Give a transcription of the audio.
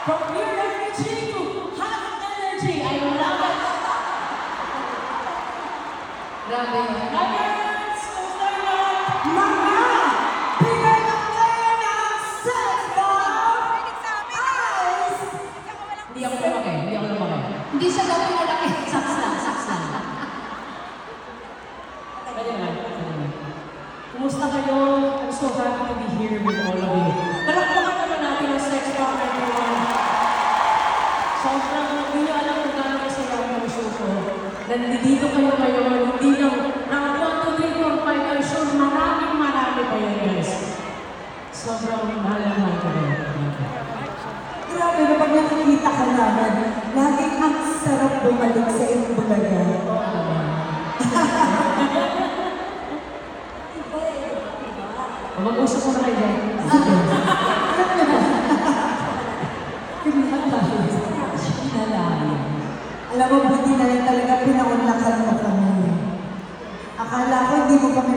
From pure energy to hot energy. I love it. Grabe yun. Nuggets! Kumusta yun? Mga pinag-aware ng cellphone eyes! Hindi ako lumaki. Hindi ako lumaki. Hindi siya daw pinalaki. Saks lang, saks lang. Pwede naman. Kumusta kayo? I'm so happy to be here with all of you. Palakpakan naman natin ang Sex Talk everyone. Sobrang hindi nyo alam kung gano'n kasi ang show ko. Nandito kayo ngayon, hindi lang round 1, 2, 3, 4, 5, I'm sure marami pa yun guys. Sobrang mahal na mahal ko rin. Grabe na pag nakikita ka naman, laging ang sarap bumalik sa iyong bulaga. Mag-usap mo na kayo dyan. Alam mo, buti na lang talaga pinaunlakan mo kami. Akala ko hindi mo kami